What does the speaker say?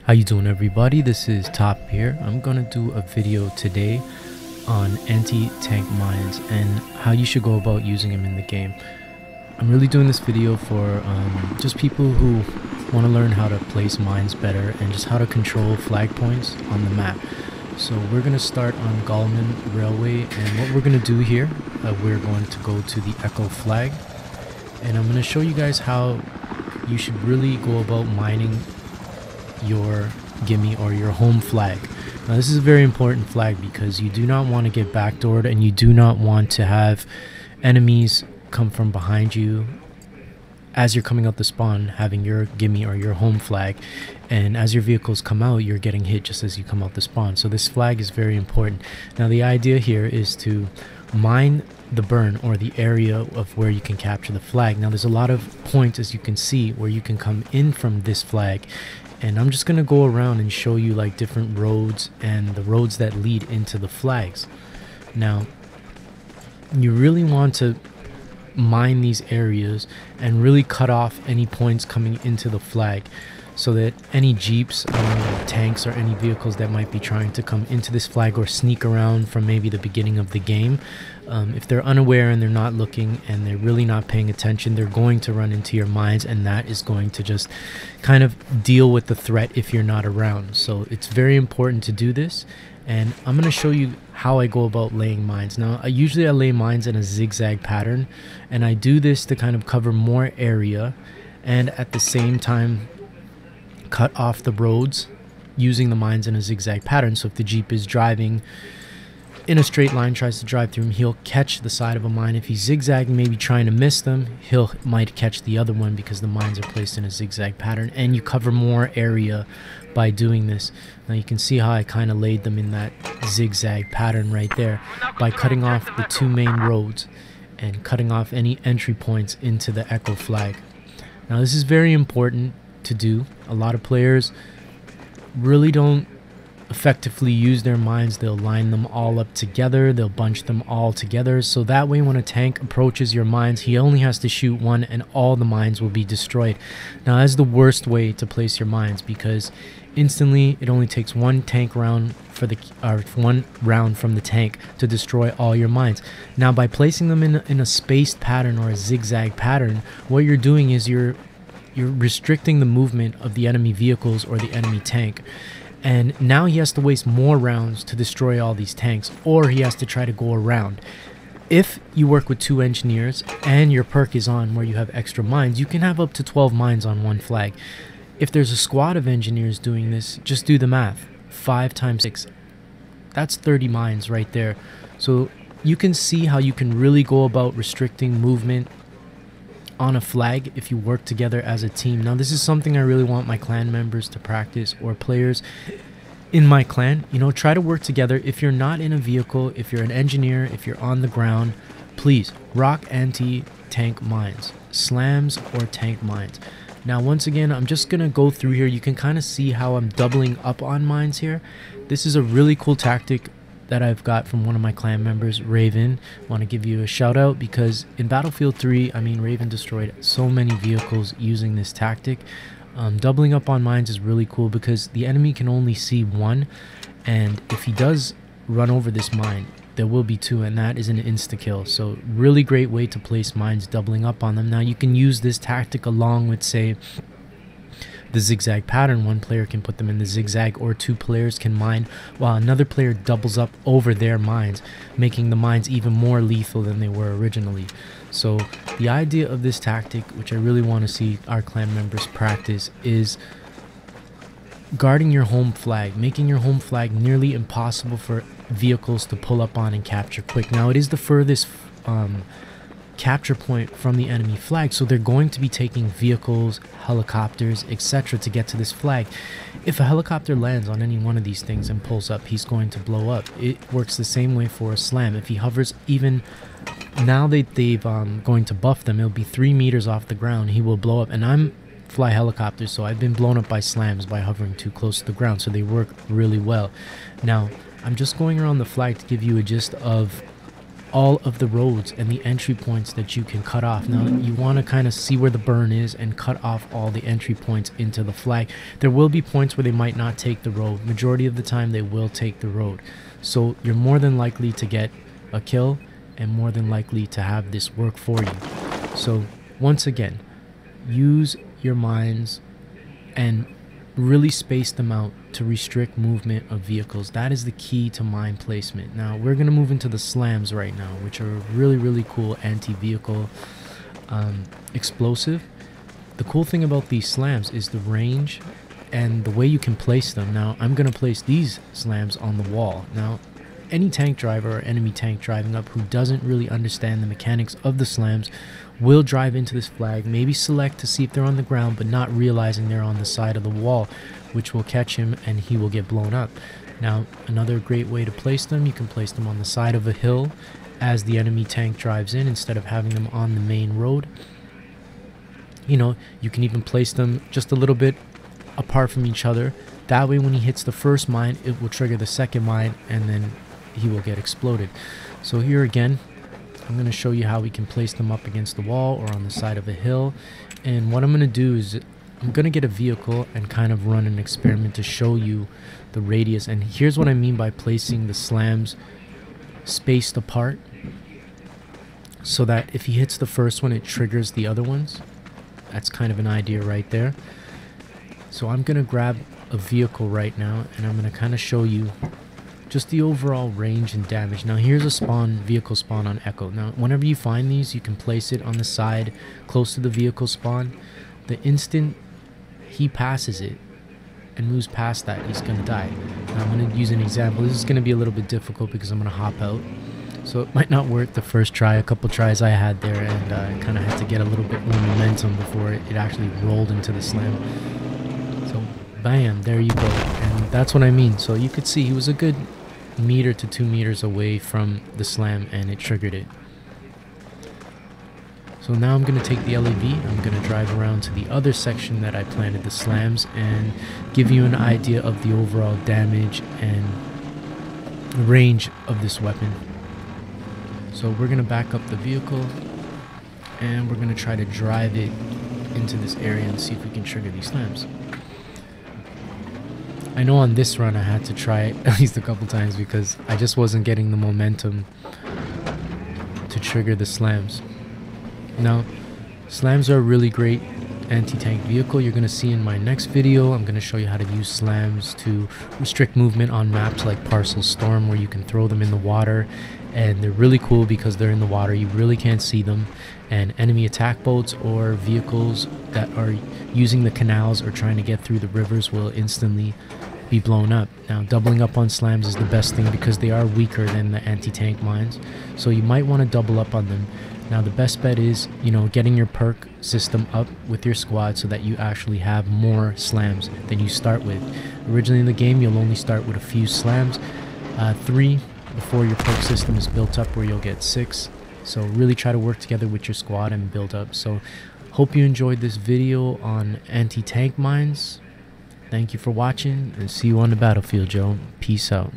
How you doing, everybody? This is Top here. I'm gonna do a video today on anti-tank mines and how you should go about using them in the game. I'm really doing this video for just people who want to learn how to place mines better and just how to control flag points on the map. So we're gonna start on Gallman Railway, and what we're gonna do here, we're going to go to the Echo flag, and I'm gonna show you guys how you should really go about mining your gimme or your home flag. Now this is a very important flag because you do not want to get backdoored, and you do not want to have enemies come from behind you as you're coming out the spawn having your gimme or your home flag, and as your vehicles come out you're getting hit just as you come out the spawn. So this flag is very important. Now the idea here is to mine the burn or the area of where you can capture the flag. Now there's a lot of points, as you can see, where you can come in from this flag, and I'm just gonna go around and show you like different roads and the roads that lead into the flags. Now you really want to mine these areas and really cut off any points coming into the flag, so that any jeeps, tanks, or any vehicles that might be trying to come into this flag or sneak around from maybe the beginning of the game, if they're unaware and they're not looking and they're really not paying attention, they're going to run into your mines, and that is going to just kind of deal with the threat if you're not around. So it's very important to do this, and I'm going to show you how I go about laying mines. Now usually I lay mines in a zigzag pattern, and I do this to kind of cover more area and at the same time cut off the roads using the mines in a zigzag pattern. So if the jeep is driving in a straight line, tries to drive through him, he'll catch the side of a mine. If he's zigzagging, maybe trying to miss them, might catch the other one because the mines are placed in a zigzag pattern, and you cover more area by doing this. Now you can see how I kind of laid them in that zigzag pattern right there by cutting off the two main roads and cutting off any entry points into the Echo flag. Now this is very important to do. A lot of players really don't effectively use their mines. They'll line them all up together, they'll bunch them all together, so that way when a tank approaches your mines, he only has to shoot one and all the mines will be destroyed. Now that's the worst way to place your mines, because instantly it only takes one tank round for the one round from the tank to destroy all your mines. Now by placing them in a spaced pattern or a zigzag pattern, what you're doing is you're restricting the movement of the enemy vehicles or the enemy tank, and now he has to waste more rounds to destroy all these tanks, or he has to try to go around. If you work with 2 engineers and your perk is on where you have extra mines, you can have up to 12 mines on one flag. If there's a squad of engineers doing this, just do the math. 5 times 6, that's 30 mines right there. So you can see how you can really go about restricting movement on a flag if you work together as a team. Now this is something I really want my clan members to practice, or players in my clan. You know, try to work together. If you're not in a vehicle, if you're an engineer, if you're on the ground, please rock anti-tank mines, slams or tank mines. Now once again, I'm just gonna go through here. You can kind of see how I'm doubling up on mines here. This is a really cool tactic that I've got from one of my clan members, Raven. Want to give you a shout out, because in Battlefield 3, I mean, Raven destroyed so many vehicles using this tactic. Doubling up on mines is really cool because the enemy can only see one, and if he does run over this mine, there will be 2, and that is an insta-kill. So really great way to place mines, doubling up on them. Now you can use this tactic along with, say, the zigzag pattern. One player can put them in the zigzag, or 2 players can mine while another player doubles up over their mines, making the mines even more lethal than they were originally. So the idea of this tactic, which I really want to see our clan members practice, is guarding your home flag, making your home flag nearly impossible for vehicles to pull up on and capture quick. Now it is the furthest capture point from the enemy flag, so they're going to be taking vehicles, helicopters, etc. to get to this flag. If a helicopter lands on any one of these things and pulls up, he's going to blow up. It works the same way for a slam. If he hovers, even now they've going to buff them, it'll be 3 meters off the ground, he will blow up. And I'm fly helicopters, so I've been blown up by slams by hovering too close to the ground, so they work really well. Now I'm just going around the flag to give you a gist of all of the roads and the entry points that you can cut off. Now you want to kind of see where the burn is and cut off all the entry points into the flag. There will be points where they might not take the road. Majority of the time they will take the road, so you're more than likely to get a kill and more than likely to have this work for you. So once again, use your mines and really space them out to restrict movement of vehicles. That is the key to mine placement. Now we're going to move into the slams right now, which are really cool anti-vehicle explosive. The cool thing about these slams is the range and the way you can place them. Now I'm going to place these slams on the wall. Now any tank driver or enemy tank driving up who doesn't really understand the mechanics of the slams will drive into this flag, maybe select to see if they're on the ground, but not realizing they're on the side of the wall, which will catch him and he will get blown up. Now another great way to place them, you can place them on the side of a hill as the enemy tank drives in instead of having them on the main road. You know, you can even place them just a little bit apart from each other. That way when he hits the first mine, it will trigger the second mine and then he will get exploded. So here again, I'm going to show you how we can place them up against the wall or on the side of a hill. And what I'm going to do is I'm going to get a vehicle and kind of run an experiment to show you the radius. And here's what I mean by placing the slams spaced apart, so that if he hits the first one, it triggers the other ones. That's kind of an idea right there. So I'm going to grab a vehicle right now and I'm going to kind of show you just the overall range and damage. Now here's a vehicle spawn on Echo. Now whenever you find these, you can place it on the side close to the vehicle spawn. The instant he passes it and moves past that, he's gonna die. Now I'm gonna use an example. This is gonna be a little bit difficult because I'm gonna hop out, so it might not work the first try. A couple tries I had there, and I kind of had to get a little bit more momentum before it actually rolled into the slam. So bam, there you go. And that's what I mean. So you could see he was a good meter to 2 meters away from the slam and it triggered it. So now I'm going to take the LAV, I'm going to drive around to the other section that I planted the slams and give you an idea of the overall damage and range of this weapon. So we're going to back up the vehicle and we're going to try to drive it into this area and see if we can trigger these slams. I know on this run I had to try it at least a couple times because I just wasn't getting the momentum to trigger the slams. Now, slams are a really great anti-tank vehicle. You're going to see in my next video, I'm going to show you how to use slams to restrict movement on maps like Parcel Storm, where you can throw them in the water. And they're really cool because they're in the water, you really can't see them. And enemy attack boats or vehicles that are using the canals or trying to get through the rivers will instantly be blown up. Now doubling up on slams is the best thing because they are weaker than the anti-tank mines, so you might want to double up on them. Now the best bet is, you know, getting your perk system up with your squad so that you actually have more slams than you start with. Originally in the game you'll only start with a few slams, 3 before your perk system is built up where you'll get 6. So really try to work together with your squad and build up. So hope you enjoyed this video on anti-tank mines. Thank you for watching and see you on the battlefield, Joe. Peace out.